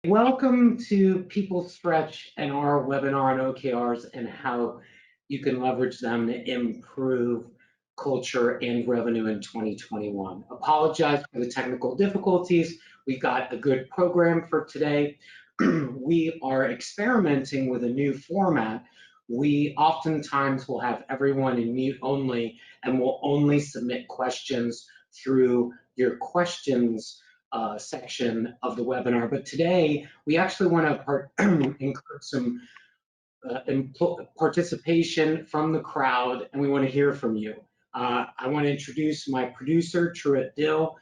Welcome to People Stretch and our webinar on OKRs and how you can leverage them to improve culture and revenue in 2021. Apologize for the technical difficulties. We got a good program for today. We are experimenting with a new format. We oftentimes will have everyone in mute only and will only submit questions through your questions section of the webinar. But today, we actually want to encourage some participation from the crowd, and we want to hear from you. I want to introduce my producer, Truett Dill.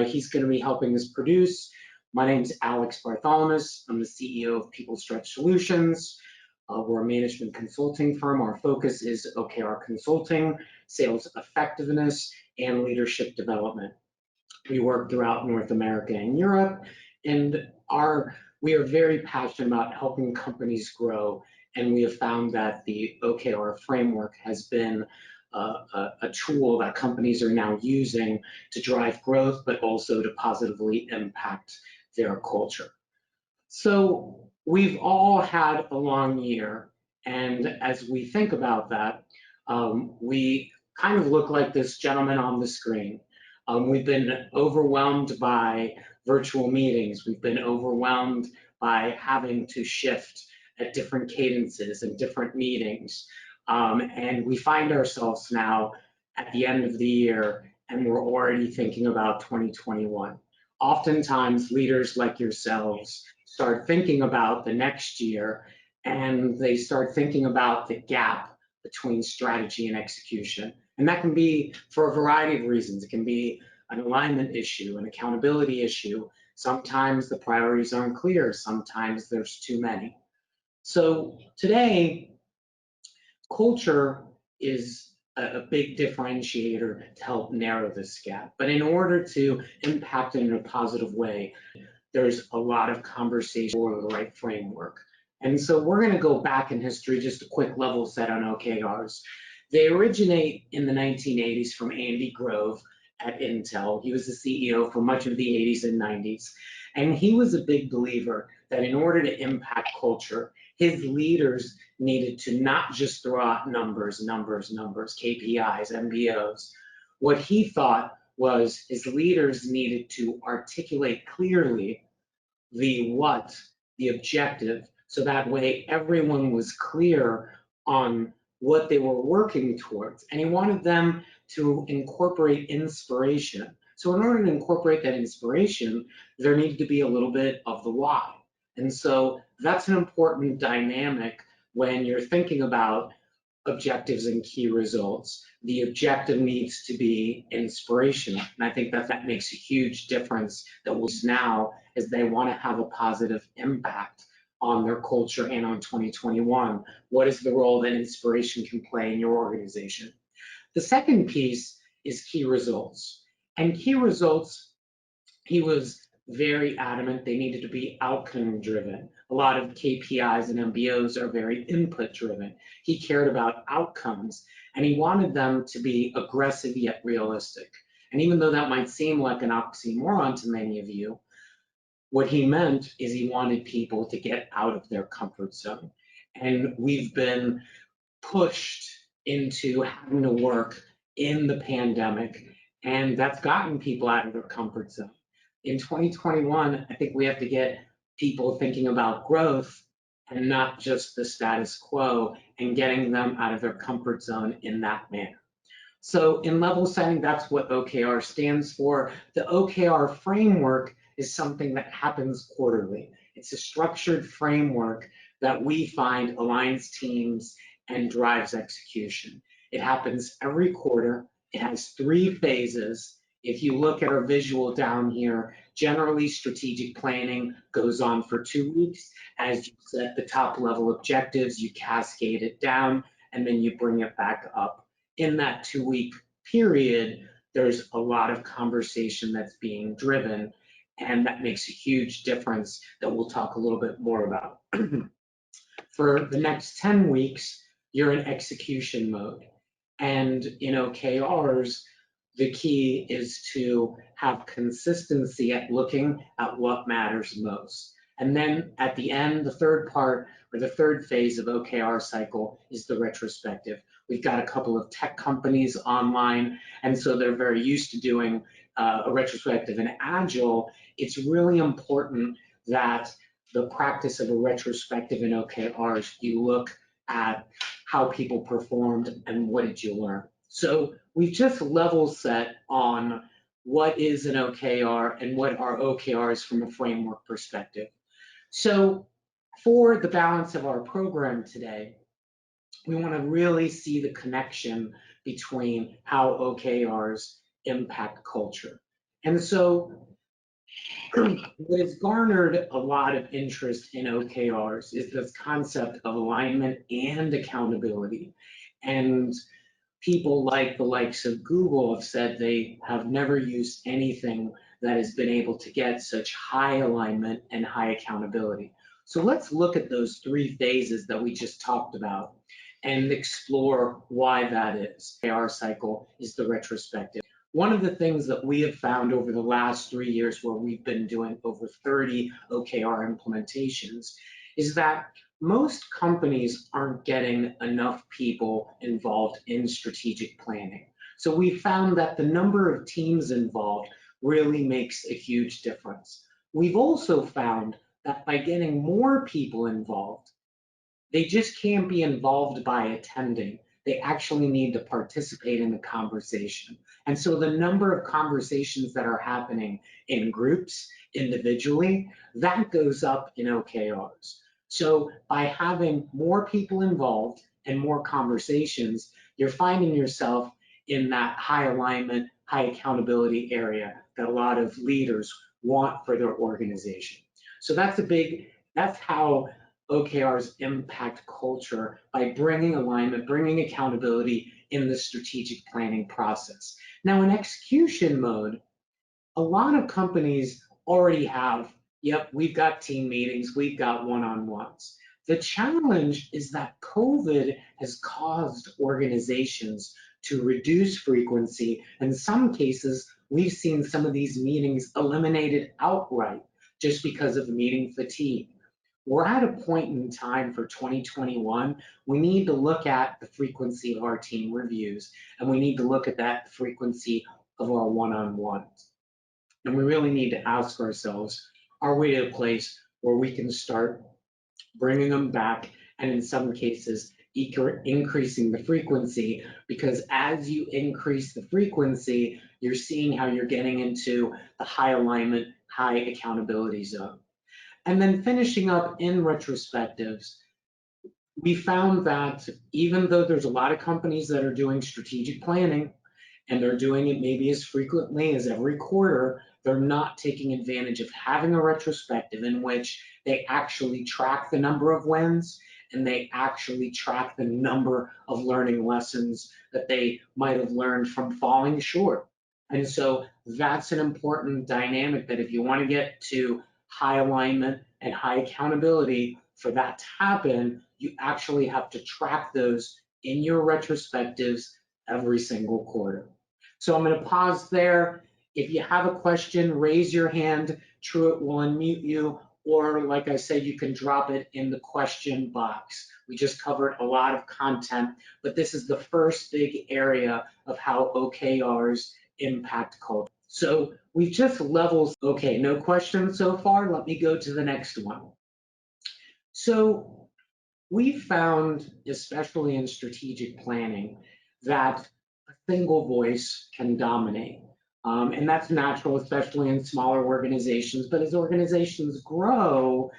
He's going to be helping us produce. My name is Alex Bartholomew. I'm the CEO of People Stretch Solutions. We're a management consulting firm. Our focus is OKR consulting, sales effectiveness, and leadership development. We work throughout North America and Europe, and we are very passionate about helping companies grow, and we have found that the OKR framework has been a tool that companies are now using to drive growth, but also to positively impact their culture. So we've all had a long year, and as we think about that, we kind of look like this gentleman on the screen. We've been overwhelmed by virtual meetings. We've been overwhelmed by having to shift at different cadences and different meetings. And we find ourselves now at the end of the year, and we're already thinking about 2021. Oftentimes, leaders like yourselves start thinking about the next year, and they start thinking about the gap between strategy and execution. And that can be for a variety of reasons. It can be an alignment issue, an accountability issue. Sometimes the priorities aren't clear. Sometimes there's too many. So today, culture is a big differentiator to help narrow this gap. But in order to impact it in a positive way, there's a lot of conversation for the right framework. And so we're going to go back in history, just a quick level set on OKRs. They originate in the 1980s from Andy Grove at Intel. He was the CEO for much of the 80s and 90s. And he was a big believer that in order to impact culture, his leaders needed to not just throw out numbers, KPIs, MBOs. What he thought was his leaders needed to articulate clearly the what, the objective, so that way everyone was clear on what they were working towards. And he wanted them to incorporate inspiration. So in order to incorporate that inspiration, there needed to be a little bit of the why. And so that's an important dynamic when you're thinking about objectives and key results. The objective needs to be inspirational. And I think that makes a huge difference that we'll use now as they want to have a positive impact on their culture and on 2021. What is the role that inspiration can play in your organization? The second piece is key results. And key results, he was very adamant they needed to be outcome driven. A lot of KPIs and MBOs are very input driven. He cared about outcomes, and he wanted them to be aggressive yet realistic. And even though that might seem like an oxymoron to many of you, what he meant is he wanted people to get out of their comfort zone. And we've been pushed into having to work in the pandemic, and that's gotten people out of their comfort zone. In 2021, I think we have to get people thinking about growth and not just the status quo, and getting them out of their comfort zone in that manner. So in level setting, that's what OKR stands for. The OKR framework is something that happens quarterly. It's a structured framework that we find aligns teams and drives execution. It happens every quarter. It has 3 phases. If you look at our visual down here, generally strategic planning goes on for 2 weeks. As you set the top level objectives, you cascade it down, and then you bring it back up. In that 2-week period, there's a lot of conversation that's being driven, and that makes a huge difference that we'll talk a little bit more about. For the next 10 weeks, you're in execution mode. And in OKRs, the key is to have consistency at looking at what matters most. And then at the end, the third part or the third phase of OKR cycle is the retrospective. We've got a couple of tech companies online, and so they're very used to doing a retrospective. In Agile, it's really important that the practice of a retrospective in OKRs, you look at how people performed and what did you learn. So we've just level set on what is an OKR and what are OKRs from a framework perspective. So for the balance of our program today, we want to really see the connection between how OKRs impact culture. And so what has garnered a lot of interest in OKRs is this concept of alignment and accountability. And people like the likes of Google have said they have never used anything that has been able to get such high alignment and high accountability. So let's look at those three phases that we just talked about and explore why that is. Our cycle is the retrospective. One of the things that we have found over the last 3 years, where we've been doing over 30 OKR implementations, is that most companies aren't getting enough people involved in strategic planning. So we found that the number of teams involved really makes a huge difference. We've also found that by getting more people involved, they just can't be involved by attending. They actually need to participate in the conversation. And so the number of conversations that are happening in groups, individually, that goes up in OKRs. So by having more people involved and more conversations, you're finding yourself in that high alignment, high accountability area that a lot of leaders want for their organization. So that's how OKRs impact culture, by bringing alignment, bringing accountability in the strategic planning process. Now, in execution mode, a lot of companies already have, yep, we've got team meetings, we've got one-on-ones. The challenge is that COVID has caused organizations to reduce frequency. In some cases, we've seen some of these meetings eliminated outright just because of meeting fatigue. We're at a point in time for 2021, we need to look at the frequency of our team reviews, and we need to look at that frequency of our one-on-ones. And we really need to ask ourselves, are we at a place where we can start bringing them back, and in some cases, increasing the frequency? Because as you increase the frequency, you're seeing how you're getting into the high alignment, high accountability zone. And then finishing up in retrospectives, we found that even though there's a lot of companies that are doing strategic planning, and they're doing it maybe as frequently as every quarter, they're not taking advantage of having a retrospective in which they actually track the number of wins and they actually track the number of learning lessons that they might have learned from falling short. And so that's an important dynamic, that if you want to get to high alignment and high accountability, for that to happen, you actually have to track those in your retrospectives every single quarter. So I'm going to pause there. If you have a question, raise your hand. Truett will unmute you, or like I said, you can drop it in the question box. We just covered a lot of content, but this is the first big area of how OKRs impact culture. So we've just leveled. Okay, no questions so far. Let me go to the next one. So we found, especially in strategic planning, that a single voice can dominate. And that's natural, especially in smaller organizations. But as organizations grow,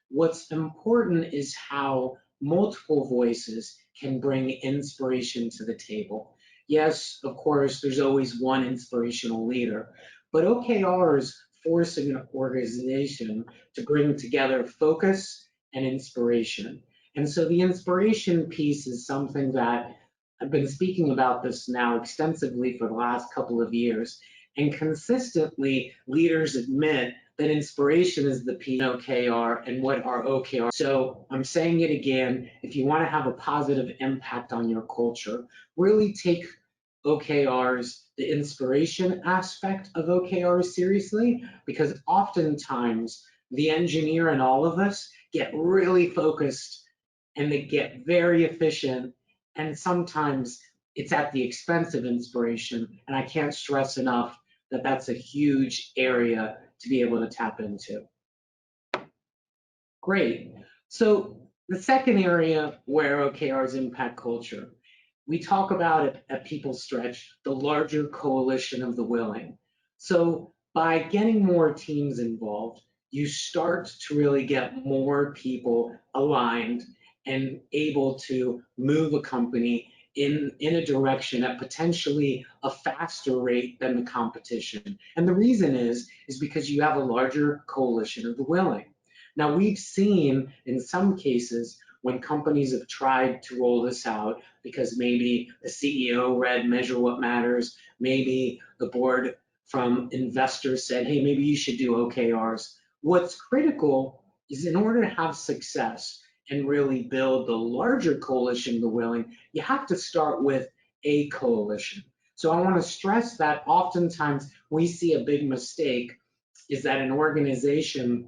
what's important is how multiple voices can bring inspiration to the table. Yes, of course, there's always one inspirational leader, but OKRs force an organization to bring together focus and inspiration. And so the inspiration piece is something that I've been speaking about this now extensively for the last couple of years, and consistently leaders admit that inspiration is the P in OKR and what are OKR. So I'm saying it again, if you want to have a positive impact on your culture, really take OKRs, the inspiration aspect of OKRs seriously, because oftentimes the engineer and all of us get really focused and they get very efficient. And sometimes it's at the expense of inspiration. And I can't stress enough that that's a huge area to be able to tap into. Great. So the second area where OKRs impact culture, we talk about it at People Stretch, the larger coalition of the willing. So by getting more teams involved, you start to really get more people aligned and able to move a company in a direction at potentially a faster rate than the competition. And the reason is because you have a larger coalition of the willing. Now, we've seen in some cases when companies have tried to roll this out because maybe the CEO read Measure What Matters, maybe the board from investors said, hey, maybe you should do OKRs. What's critical is in order to have success and really build the larger coalition of the willing, you have to start with a coalition. So I want to stress that oftentimes we see a big mistake is that an organization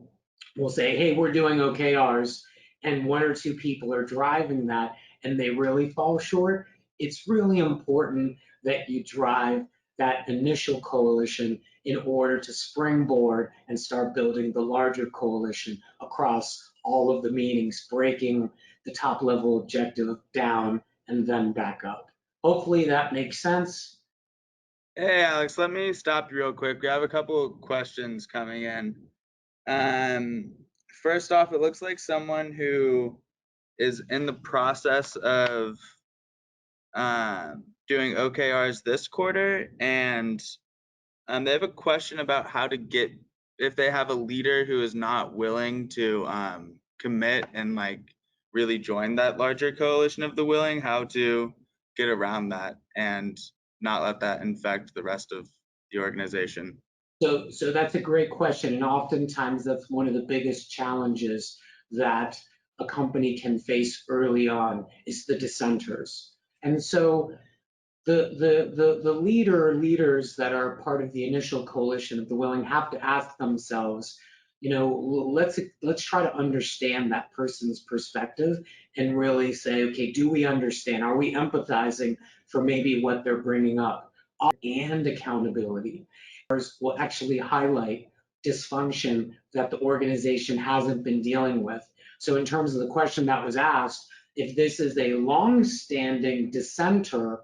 will say, hey, we're doing OKRs, and one or two people are driving that, and they really fall short. It's really important that you drive that initial coalition in order to springboard and start building the larger coalition across all of the meetings, breaking the top level objective down and then back up. Hopefully that makes sense. Hey, Alex, let me stop you real quick. We have a couple of questions coming in. First off, it looks like someone who is in the process of doing OKRs this quarter, and they have a question about how to get, if they have a leader who is not willing to commit and like really join that larger coalition of the willing, how to get around that and not let that infect the rest of the organization. So that's a great question, and oftentimes that's one of the biggest challenges that a company can face early on is the dissenters. And so the leaders that are part of the initial coalition of the willing have to ask themselves, let's try to understand that person's perspective and really say, okay, do we understand? Are we empathizing for maybe what they're bringing up? And accountability will actually highlight dysfunction that the organization hasn't been dealing with. So in terms of the question that was asked, if this is a long-standing dissenter,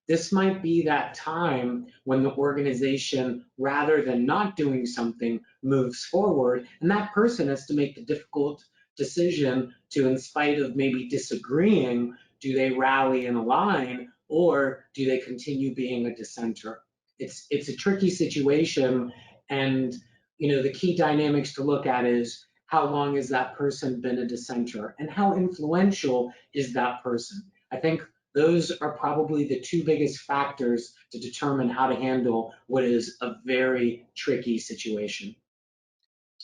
this might be that time when the organization, rather than not doing something, moves forward, and that person has to make the difficult decision to, in spite of maybe disagreeing, do they rally and align, or do they continue being a dissenter? It's a tricky situation, and the key dynamics to look at is how long has that person been a dissenter and how influential is that person. I think those are probably the two biggest factors to determine how to handle what is a very tricky situation.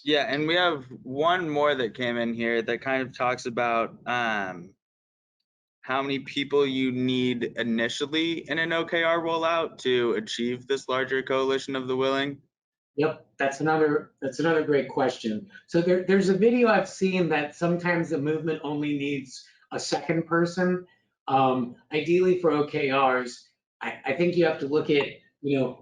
Yeah, and we have one more that came in here that kind of talks about how many people you need initially in an OKR rollout to achieve this larger coalition of the willing. Yep, that's another great question. So there's a video I've seen that sometimes the movement only needs a second person. Ideally for OKRs, I think you have to look at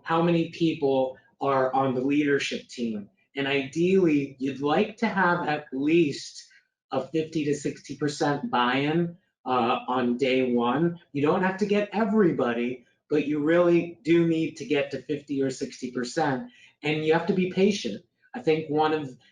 how many people are on the leadership team, and ideally you'd like to have at least a 50 to 60% buy-in on day one. You don't have to get everybody, but you really do need to get to 50 or 60%, and you have to be patient. I think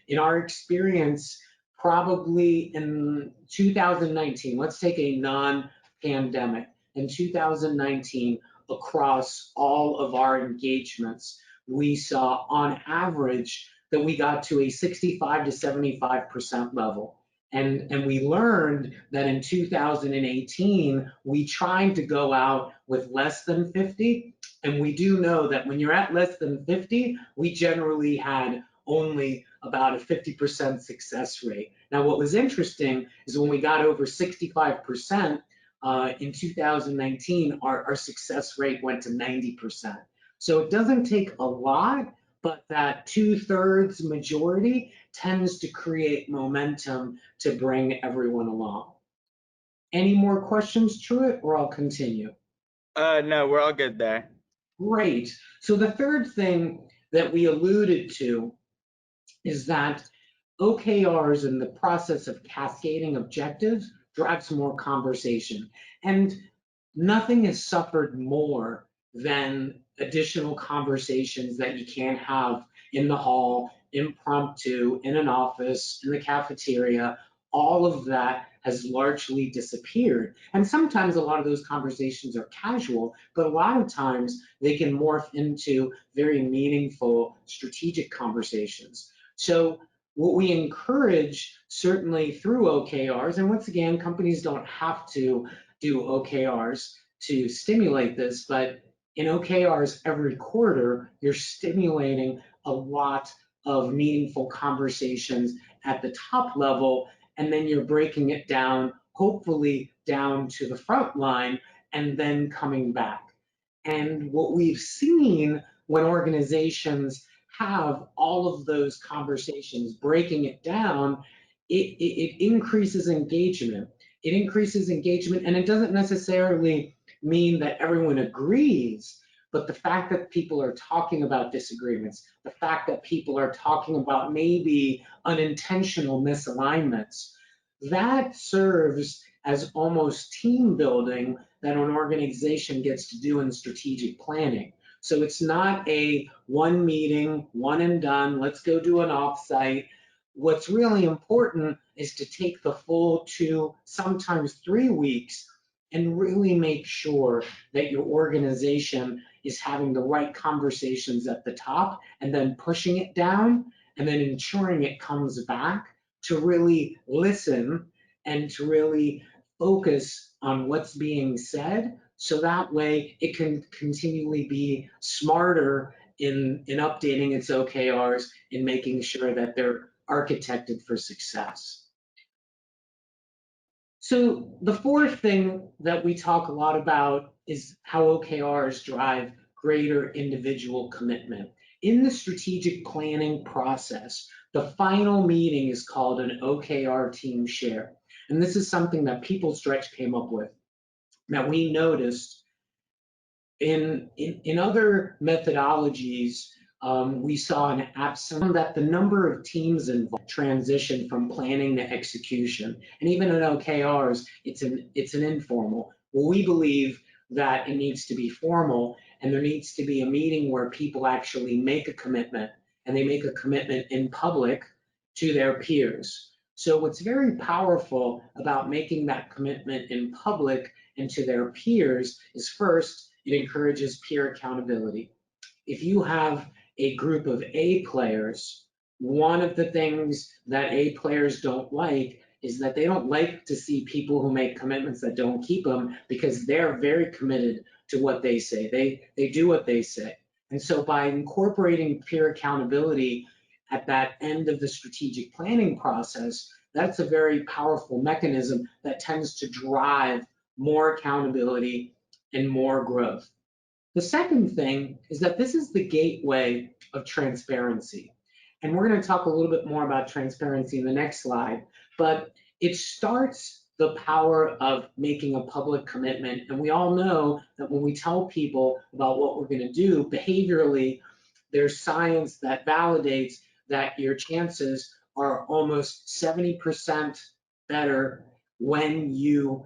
in our experience, probably in 2019, let's take a non-pandemic, in 2019, across all of our engagements, we saw on average that we got to a 65 to 75% level. And we learned that in 2018, we tried to go out with less than 50. And we do know that when you're at less than 50, we generally had only about a 50% success rate. Now, what was interesting is when we got over 65% in 2019, our success rate went to 90%. So it doesn't take a lot, but that 2/3 majority tends to create momentum to bring everyone along. Any more questions to it, or I'll continue? No, we're all good there. Great. So the third thing that we alluded to is that OKRs and the process of cascading objectives drives more conversation. And nothing has suffered more than additional conversations that you can't have in the hall, impromptu, in an office, in the cafeteria. All of that has largely disappeared. And sometimes a lot of those conversations are casual, but a lot of times they can morph into very meaningful strategic conversations. So what we encourage, certainly through OKRs, and once again, companies don't have to do OKRs to stimulate this, but in OKRs every quarter, you're stimulating a lot of meaningful conversations at the top level, and then you're breaking it down, hopefully down to the front line, and then coming back. And what we've seen when organizations have all of those conversations, breaking it down, it increases engagement. It increases engagement, and it doesn't necessarily mean that everyone agrees, but the fact that people are talking about disagreements, the fact that people are talking about maybe unintentional misalignments, that serves as almost team building that an organization gets to do in strategic planning. So it's not a one meeting, one and done, let's go do an offsite. What's really important is to take the full 2, sometimes 3 weeks and really make sure that your organization is having the right conversations at the top and then pushing it down and then ensuring it comes back to really listen and to really focus on what's being said, so that way it can continually be smarter in updating its OKRs and making sure that they're architected for success. So the fourth thing that we talk a lot about is how OKRs drive greater individual commitment. In the strategic planning process, the final meeting is called an OKR team share. And this is something that PeopleStretch came up with, that we noticed in other methodologies. We saw an absence that the number of teams involved transition from planning to execution. And even in OKRs, it's an informal. Well, we believe that it needs to be formal, and there needs to be a meeting where people actually make a commitment, and they make a commitment in public to their peers. So what's very powerful about making that commitment in public and to their peers is, first, it encourages peer accountability. If you have a group of A players, one of the things that A players don't like is that they don't like to see people who make commitments that don't keep them, because they're very committed to what they say. They do what they say. And so by incorporating peer accountability at that end of the strategic planning process, that's a very powerful mechanism that tends to drive more accountability and more growth. The second thing is that this is the gateway of transparency. And we're going to talk a little bit more about transparency in the next slide, but it starts the power of making a public commitment. And we all know that when we tell people about what we're going to do behaviorally, there's science that validates that your chances are almost 70% better when you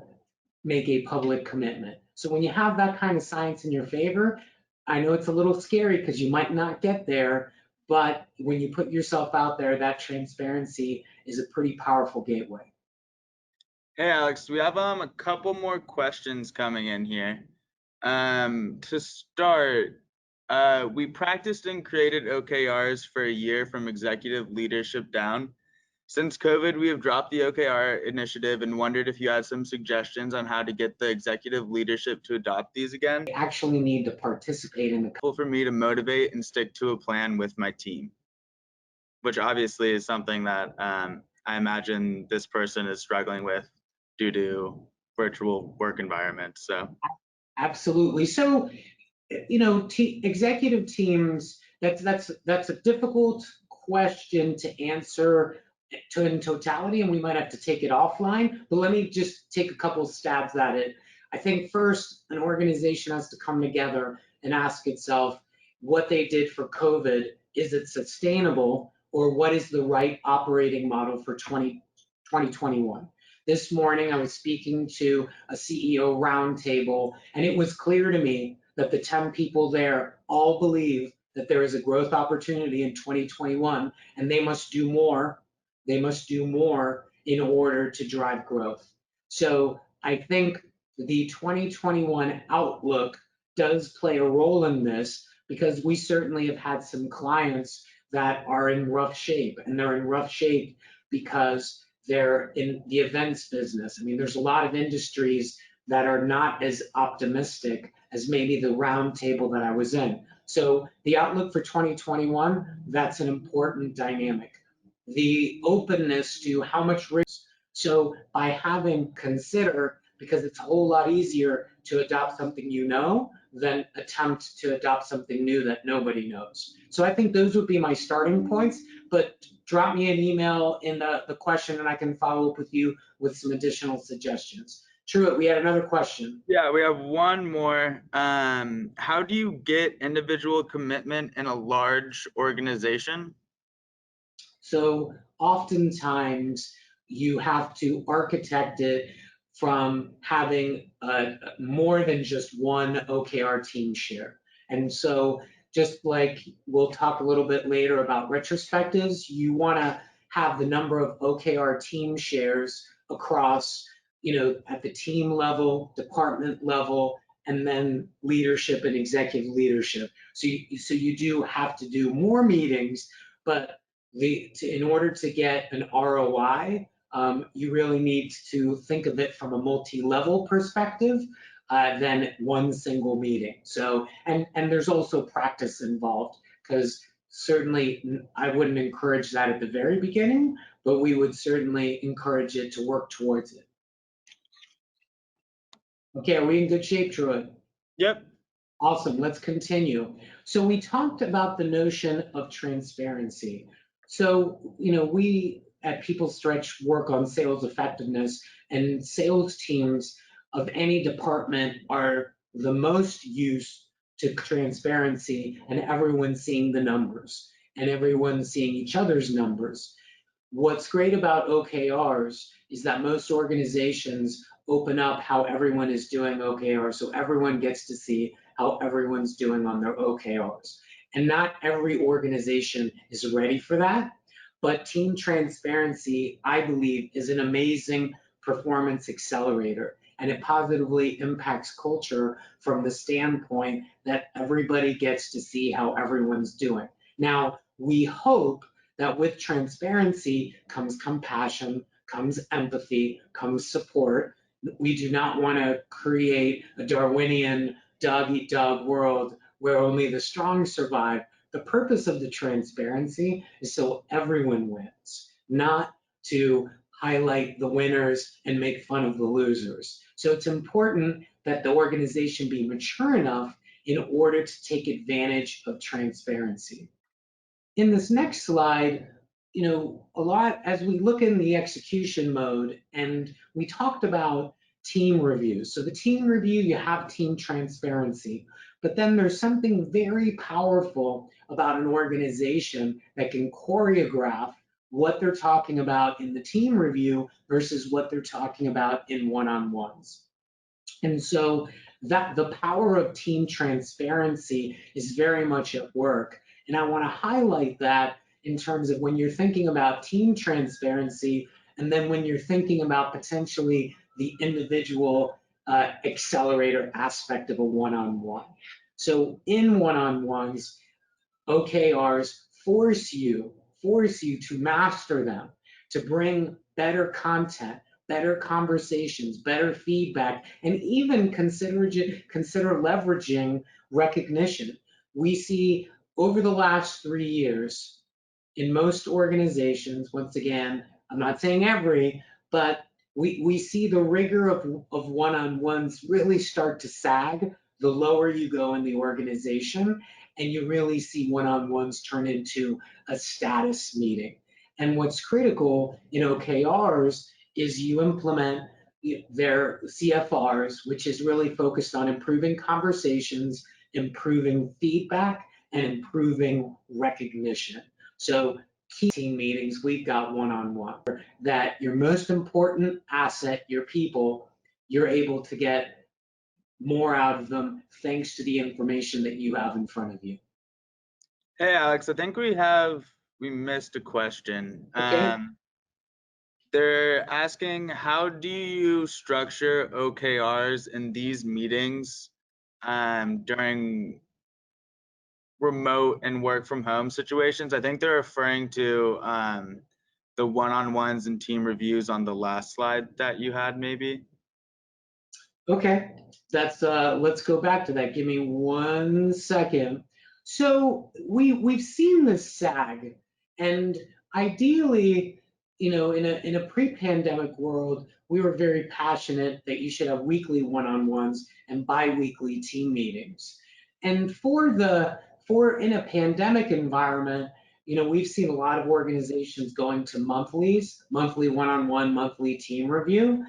make a public commitment. So when you have that kind of science in your favor, I know it's a little scary because you might not get there, but when you put yourself out there, that transparency is a pretty powerful gateway. Hey Alex, we have a couple more questions coming in here. To start, we practiced and created OKRs for a year from executive leadership down. Since COVID, we have dropped the OKR initiative and wondered if you had some suggestions on how to get the executive leadership to adopt these again. I actually need to participate in the For me to motivate and stick to a plan with my team, which obviously is something that I imagine this person is struggling with due to virtual work environments. So Absolutely. So, executive teams, That's a difficult question to answer in totality, and we might have to take it offline, but let me just take a couple stabs at it. I think first, an organization has to come together and ask itself what they did for COVID, is it sustainable, or what is the right operating model for 2021? This morning, I was speaking to a CEO roundtable, and it was clear to me that the 10 people there all believe that there is a growth opportunity in 2021, and they must do more. They must do more in order to drive growth. So I think the 2021 outlook does play a role in this, because we certainly have had some clients that are in rough shape, and they're in rough shape because they're in the events business. I mean, there's a lot of industries that are not as optimistic as maybe the roundtable that I was in. So the outlook for 2021, that's an important dynamic. The openness to how much risk. So by having consider, because it's a whole lot easier to adopt something you know than attempt to adopt something new that nobody knows. So I think those would be my starting points, but drop me an email in the question and I can follow up with you with some additional suggestions. Truett, we had another question. Yeah, we have one more. How do you get individual commitment in a large organization? So oftentimes you have to architect it from having more than just one OKR team share. And so just like we'll talk a little bit later about retrospectives, you want to have the number of OKR team shares across, at the team level, department level, and then leadership and executive leadership. So you do have to do more meetings, but in order to get an ROI, you really need to think of it from a multi-level perspective than one single meeting. So, and there's also practice involved, because certainly I wouldn't encourage that at the very beginning, but we would certainly encourage it to work towards it. Okay, are we in good shape, Troy? Yep. Awesome, let's continue. So we talked about the notion of transparency. So, we at People Stretch work on sales effectiveness, and sales teams of any department are the most used to transparency, and everyone's seeing the numbers and everyone's seeing each other's numbers. What's great about OKRs is that most organizations open up how everyone is doing OKRs, so everyone gets to see how everyone's doing on their OKRs. And not every organization is ready for that, but team transparency, I believe, is an amazing performance accelerator, and it positively impacts culture from the standpoint that everybody gets to see how everyone's doing. Now, we hope that with transparency comes compassion, comes empathy, comes support. We do not want to create a Darwinian dog-eat-dog world where only the strong survive. The purpose of the transparency is so everyone wins, not to highlight the winners and make fun of the losers. So it's important that the organization be mature enough in order to take advantage of transparency. In this next slide, a lot as we look in the execution mode, and we talked about team reviews. So the team review, you have team transparency, but then there's something very powerful about an organization that can choreograph what they're talking about in the team review versus what they're talking about in one-on-ones. And so that the power of team transparency is very much at work. And I want to highlight that in terms of when you're thinking about team transparency, and then when you're thinking about potentially the individual accelerator aspect of a one-on-one. So in one-on-ones, OKRs force you to master them, to bring better content, better conversations, better feedback, and even consider leveraging recognition. We see over the last 3 years in most organizations, once again, I'm not saying every, but we see the rigor of one-on-ones really start to sag the lower you go in the organization. and you really see one-on-ones turn into a status meeting. And what's critical in OKRs is you implement their CFRs, which is really focused on improving conversations, improving feedback, and improving recognition. So key team meetings, we've got one-on-one, that your most important asset, your people, you're able to get more out of them thanks to the information that you have in front of you. Hey, Alex, I think we missed a question. Okay. They're asking, how do you structure OKRs in these meetings during remote and work from home situations? I think they're referring to the one-on-ones and team reviews on the last slide that you had, maybe. Okay, let's go back to that. Give me 1 second. So we've seen this sag, and ideally, in a pre-pandemic world, we were very passionate that you should have weekly one-on-ones and bi-weekly team meetings. And for in a pandemic environment, we've seen a lot of organizations going to monthly one-on-one, monthly team review.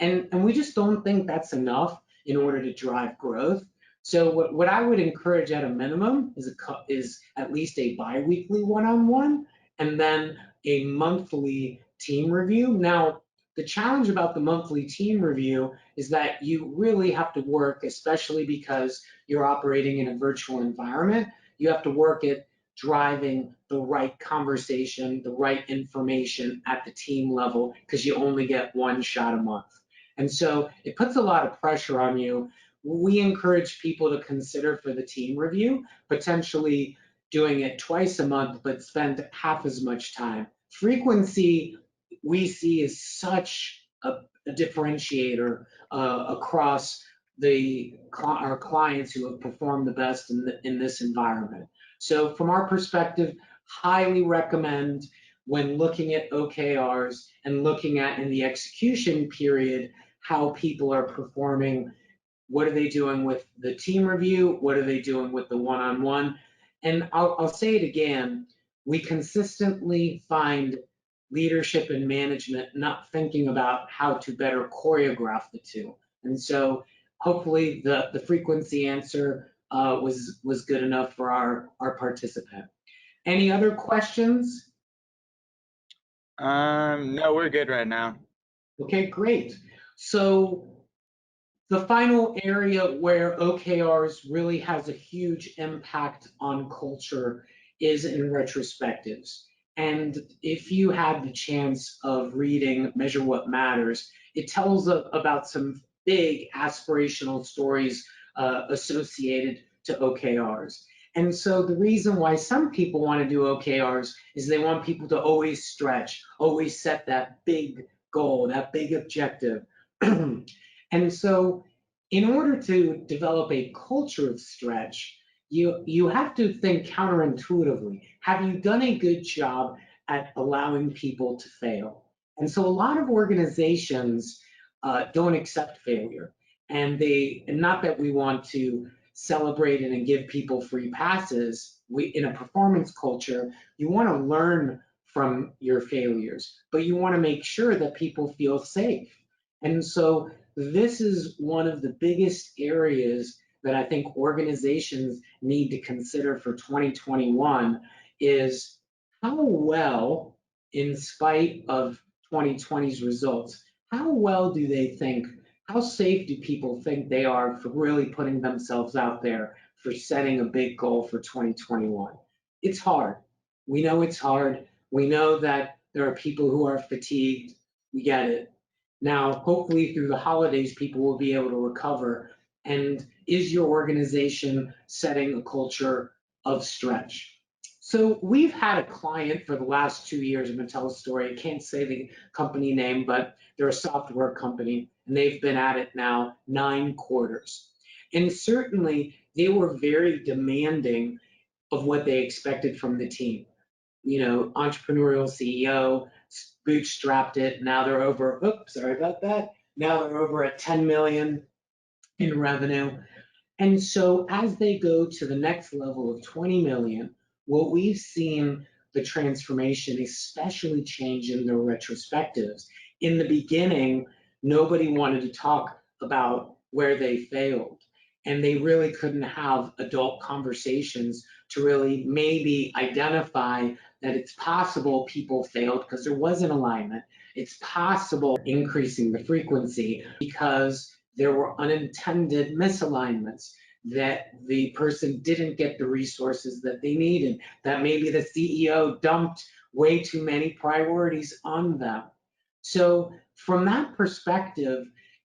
And we just don't think that's enough in order to drive growth. So what I would encourage at a minimum is at least a bi-weekly one-on-one and then a monthly team review. Now, the challenge about the monthly team review is that you really have to work, especially because you're operating in a virtual environment, you have to work at driving the right conversation, the right information at the team level, because you only get one shot a month. And so it puts a lot of pressure on you. We encourage people to consider for the team review, potentially doing it twice a month, but spend half as much time. Frequency we see is such a differentiator across our clients who have performed the best in this environment. So from our perspective, highly recommend when looking at OKRs and looking at in the execution period, how people are performing, what are they doing with the team review, what are they doing with the one-on-one. And I'll say it again, we consistently find leadership and management not thinking about how to better choreograph the two. And so hopefully the frequency answer was good enough for our participant. Any other questions? No, we're good right now. Okay, great. So the final area where OKRs really has a huge impact on culture is in retrospectives. And if you had the chance of reading Measure What Matters, it tells about some big aspirational stories associated to OKRs. And so the reason why some people want to do OKRs is they want people to always stretch, always set that big goal, that big objective. And so in order to develop a culture of stretch, you have to think counterintuitively. Have you done a good job at allowing people to fail? And so a lot of organizations don't accept failure. And not that we want to celebrate it and give people free passes. In a performance culture, you want to learn from your failures, but you want to make sure that people feel safe. And so this is one of the biggest areas that I think organizations need to consider for 2021 is how well, in spite of 2020's results, how well do they think, how safe do people think they are for really putting themselves out there for setting a big goal for 2021? It's hard. We know it's hard. We know that there are people who are fatigued. We get it. Now, hopefully through the holidays, people will be able to recover. And is your organization setting a culture of stretch? So we've had a client for the last 2 years. I'm going to tell a story. I can't say the company name, but they're a software company, and they've been at it now 9 quarters. And certainly they were very demanding of what they expected from the team. Entrepreneurial CEO, bootstrapped it. Now they're sorry about that. Now they're over at 10 million in revenue. And so as they go to the next level of 20 million, what we've seen the transformation, especially change in the retrospectives. In the beginning, nobody wanted to talk about where they failed. And they really couldn't have adult conversations to really maybe identify that it's possible people failed because there wasn't alignment. It's possible increasing the frequency because there were unintended misalignments, that the person didn't get the resources that they needed, that maybe the CEO dumped way too many priorities on them. So from that perspective,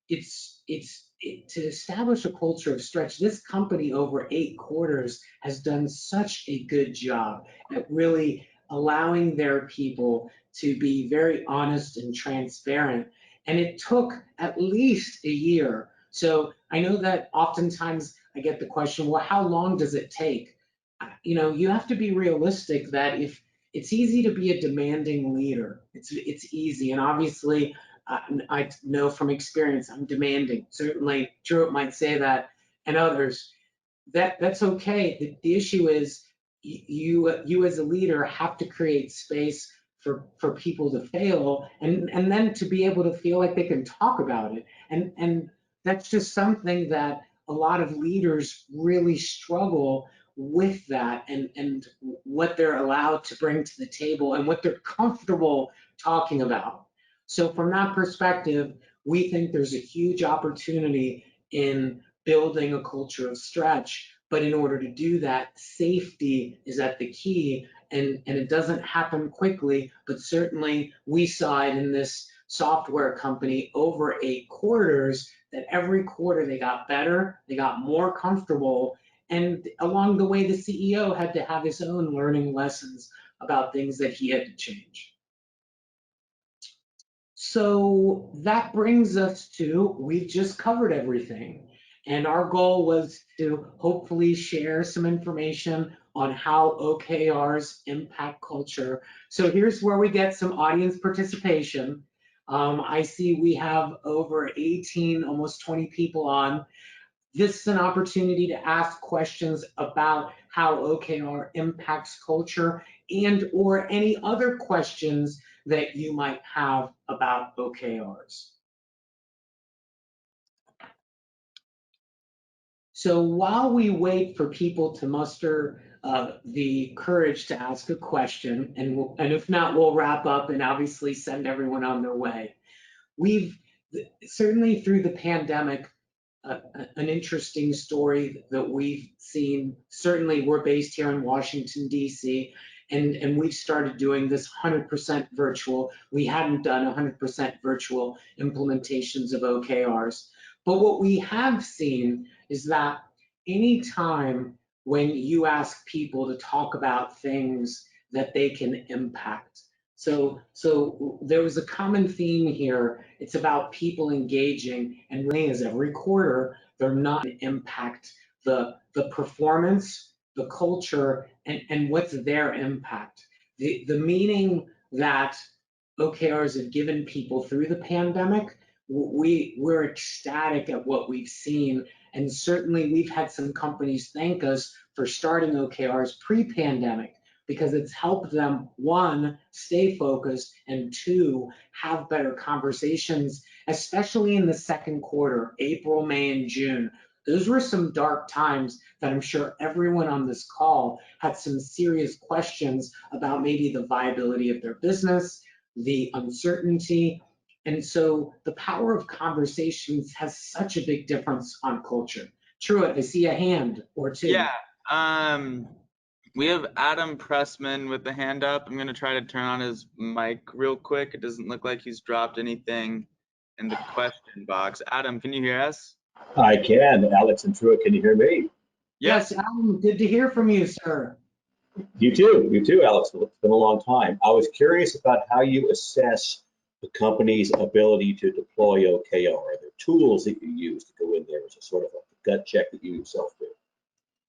to establish a culture of stretch. This company over 8 quarters has done such a good job at really allowing their people to be very honest and transparent. And it took at least a year. So I know that oftentimes I get the question, well, how long does it take? You have to be realistic that if it's easy to be a demanding leader, it's easy. And obviously, I know from experience, I'm demanding. Certainly, Truett might say that, and others. That's okay. The issue is you as a leader have to create space for people to fail, and then to be able to feel like they can talk about it. And that's just something that a lot of leaders really struggle with, that and what they're allowed to bring to the table and what they're comfortable talking about. So from that perspective, we think there's a huge opportunity in building a culture of stretch. But in order to do that, safety is at the key, and it doesn't happen quickly. But certainly, we saw it in this software company over 8 quarters, that every quarter they got better, they got more comfortable. And along the way, the CEO had to have his own learning lessons about things that he had to change. So that brings us to, we've just covered everything. And our goal was to hopefully share some information on how OKRs impact culture. So here's where we get some audience participation. I see we have over 18, almost 20 people on. This is an opportunity to ask questions about how OKR impacts culture, and or any other questions that you might have about OKRs. So while we wait for people to muster the courage to ask a question, and if not, we'll wrap up and obviously send everyone on their way. We've certainly, through the pandemic, an interesting story that we've seen. Certainly, we're based here in Washington, D.C., and we've started doing this 100% virtual. We hadn't done 100% virtual implementations of OKRs. But what we have seen is that anytime when you ask people to talk about things that they can impact, so there was a common theme here. It's about people engaging, and really, as every quarter, they're not going to impact the performance, the culture, and what's their impact. The meaning that OKRs have given people through the pandemic, we're ecstatic at what we've seen. And certainly we've had some companies thank us for starting OKRs pre-pandemic, because it's helped them, one, stay focused, and two, have better conversations, especially in the second quarter, April, May, and June. Those were some dark times that I'm sure everyone on this call had some serious questions about, maybe the viability of their business, the uncertainty. And so the power of conversations has such a big difference on culture. Truett, I see a hand or two. Yeah. We have Adam Pressman with the hand up. I'm going to try to turn on his mic real quick. It doesn't look like he's dropped anything in the question box. Adam, can you hear us? I can. Alex and Truett, can you hear me? Yes, Adam, good to hear from you, sir. You too, Alex. It's been a long time. I was curious about how you assess the company's ability to deploy OKR. Are there tools that you use to go in there as a sort of a gut check that you yourself do?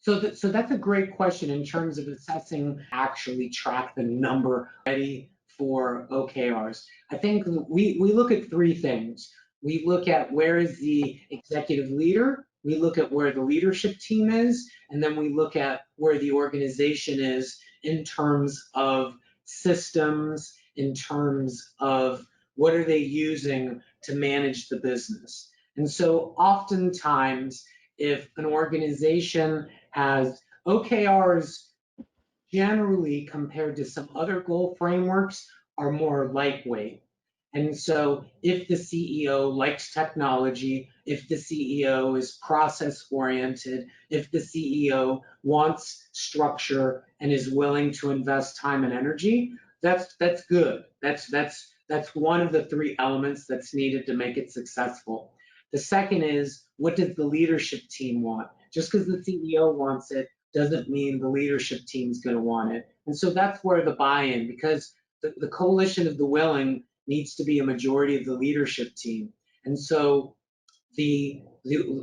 So that's a great question in terms of assessing, actually track the number ready for OKRs. I think we look at three things. We look at, where is the executive leader? we look at where the leadership team is, and then we look at where the organization is in terms of systems, in terms of what are they using to manage the business. And so oftentimes, if an organization has OKRs, generally compared to some other goal frameworks, are more lightweight. And so if the CEO likes technology, if the CEO is process oriented, if the CEO wants structure and is willing to invest time and energy, that's good. That's one of the three elements that's needed to make it successful. The second is, what does the leadership team want? Just because the CEO wants it doesn't mean the leadership team's going to want it. And so that's where the buy-in, because the coalition of the willing needs to be a majority of the leadership team. And so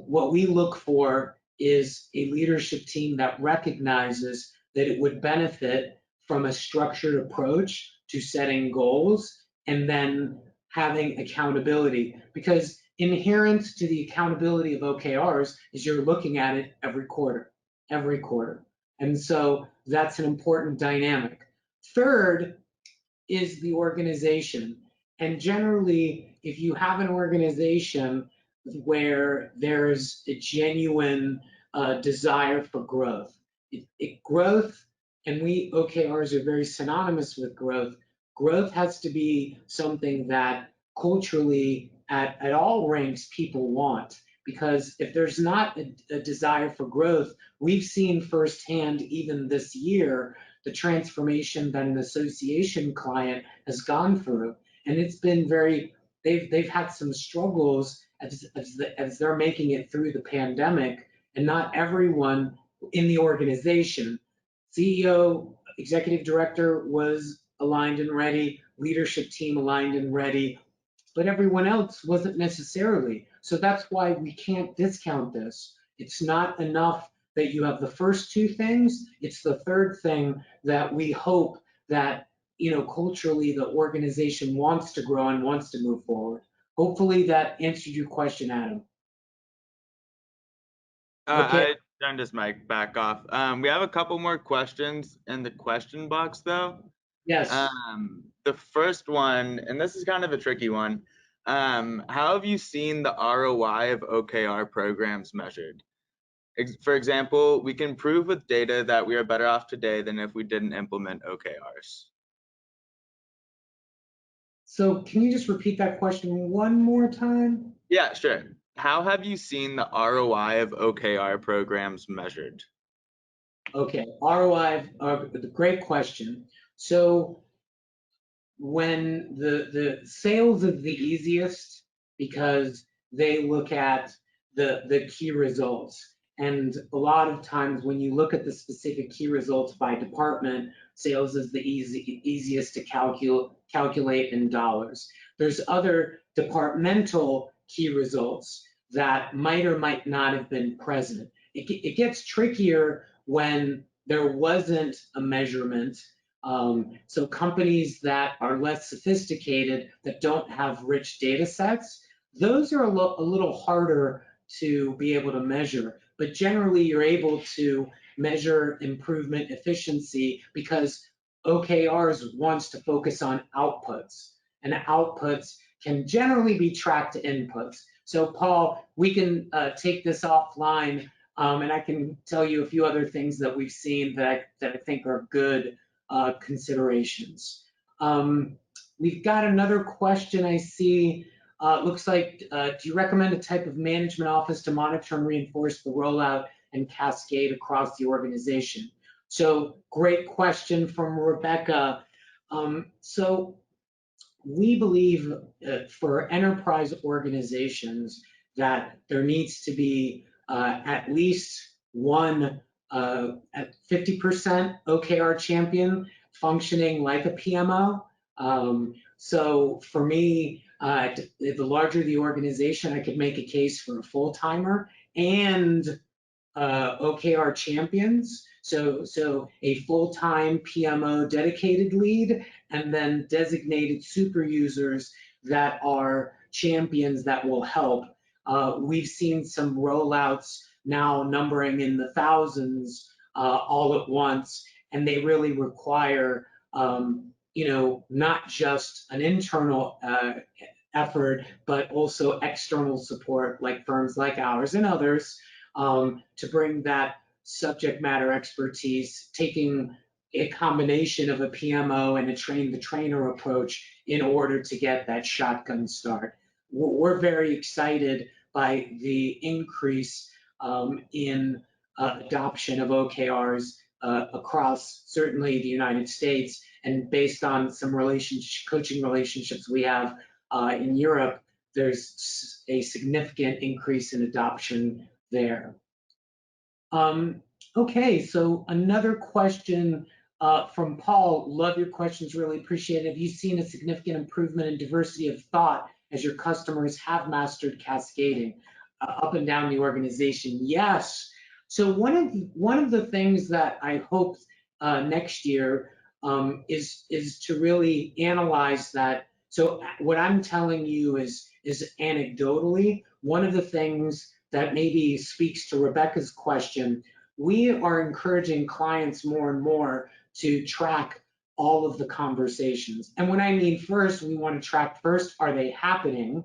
what we look for is a leadership team that recognizes that it would benefit from a structured approach to setting goals and then having accountability. Because inherent to the accountability of OKRs is you're looking at it every quarter. And so that's an important dynamic. Third is the organization. And generally, if you have an organization where there's a genuine desire for growth, growth, and we OKRs are very synonymous with growth. Growth has to be something that culturally at all ranks people want. Because if there's not a desire for growth, we've seen firsthand even this year the transformation that an association client has gone through. And it's been they've had some struggles as they're making it through the pandemic, and not everyone in the organization, CEO, executive director was aligned and ready, leadership team aligned and ready, but everyone else wasn't necessarily. So that's why we can't discount this. It's not enough that you have the first two things. It's the third thing that we hope that, culturally the organization wants to grow and wants to move forward. Hopefully that answered your question, Adam. I turned his mic back off. We have a couple more questions in the question box though. Yes. The first one, and this is kind of a tricky one. How have you seen the ROI of OKR programs measured? For example, we can prove with data that we are better off today than if we didn't implement OKRs. So can you just repeat that question one more time? Yeah, sure. How have you seen the ROI of OKR programs measured? Okay, ROI, great question. So when the sales is the easiest because they look at the key results. And a lot of times when you look at the specific key results by department, sales is the easiest to calculate in dollars. There's other departmental key results that might or might not have been present. It gets trickier when there wasn't a measurement. So companies that are less sophisticated, that don't have rich data sets, those are a little harder to be able to measure. But generally, you're able to measure improvement efficiency because OKRs wants to focus on outputs, and outputs can generally be tracked to inputs. So Paul, we can take this offline, and I can tell you a few other things that we've seen that I think are good considerations. We've got another question I see. Looks like, do you recommend a type of management office to monitor and reinforce the rollout and cascade across the organization? So great question from Rebecca. So we believe for enterprise organizations that there needs to be at least one at 50% OKR champion functioning like a PMO. So for me, the larger the organization, I could make a case for a full-timer and OKR champions. So a full-time PMO dedicated lead, and then designated super users that are champions that will help. We've seen some rollouts now numbering in the thousands all at once, and they really require, not just an internal effort, but also external support like firms like ours and others to bring that subject matter expertise, taking a combination of a PMO and a train the trainer approach in order to get that shotgun start. We're very excited by the increase in adoption of OKRs across certainly the United States, and based on some coaching relationships we have in Europe, there's a significant increase in adoption there. Okay, so another question from Paul. Love your questions, really appreciate it. Have you seen a significant improvement in diversity of thought as your customers have mastered cascading up and down the organization? Yes. So one of the things that I hope next year is to really analyze that. So what I'm telling you is anecdotally, one of the things that maybe speaks to Rebecca's question, we are encouraging clients more and more to track all of the conversations. And when I mean first, we want to track first, are they happening?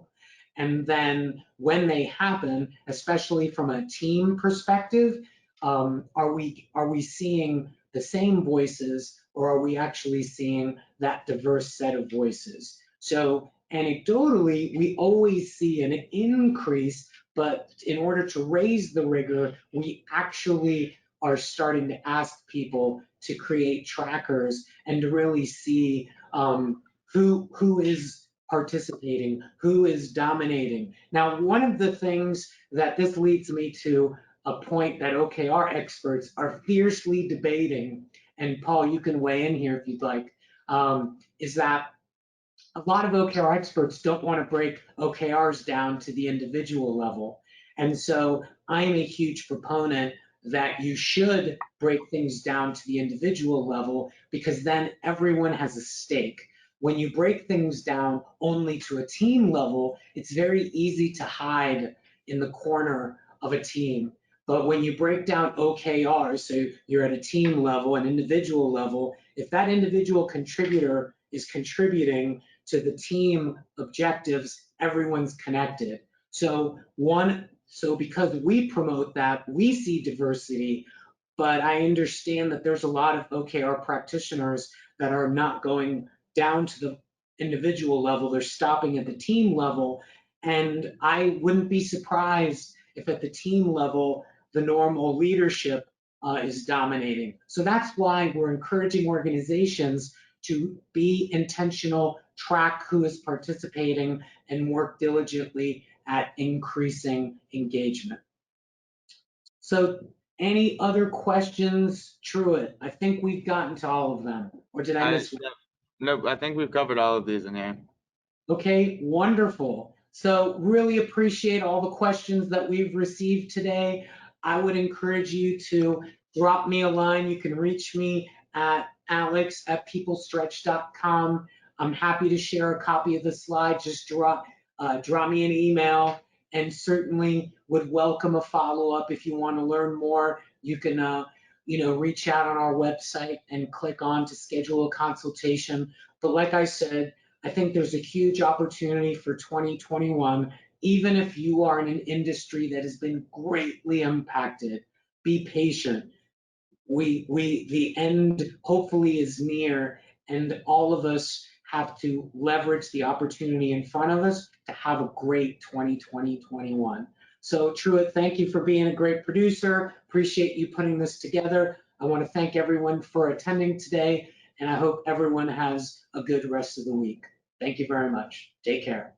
And then when they happen, especially from a team perspective, are we seeing the same voices, or are we actually seeing that diverse set of voices? So anecdotally, we always see an increase, but in order to raise the rigor, we actually are starting to ask people to create trackers and to really see who is participating, who is dominating. Now, one of the things that this leads me to a point that OKR experts are fiercely debating, and Paul, you can weigh in here if you'd like, is that a lot of OKR experts don't want to break OKRs down to the individual level. And so I'm a huge proponent that you should break things down to the individual level, because then everyone has a stake. When you break things down only to a team level, it's very easy to hide in the corner of a team. But when you break down OKRs, so you're at a team level, an individual level, if that individual contributor is contributing to the team objectives, everyone's connected. So because we promote that, we see diversity, but I understand that there's a lot of OKR practitioners that are not going down to the individual level, they're stopping at the team level. And I wouldn't be surprised if at the team level, the normal leadership is dominating. So that's why we're encouraging organizations to be intentional, track who is participating, and work diligently at increasing engagement. So any other questions, Truett? I think we've gotten to all of them, or did I miss one? No, I think we've covered all of these in here. Okay, wonderful. So really appreciate all the questions that we've received today. I would encourage you to drop me a line. You can reach me at alex@peoplestretch.com. I'm happy to share a copy of the slide. Just draw me an email, and certainly would welcome a follow-up. If you want to learn more, you can reach out on our website and click on to schedule a consultation. But like I said, I think there's a huge opportunity for 2021. Even if you are in an industry that has been greatly impacted, be patient. The end hopefully is near, and all of us have to leverage the opportunity in front of us to have a great 2020-21. So Truett, thank you for being a great producer. Appreciate you putting this together. I want to thank everyone for attending today, and I hope everyone has a good rest of the week. Thank you very much. Take care.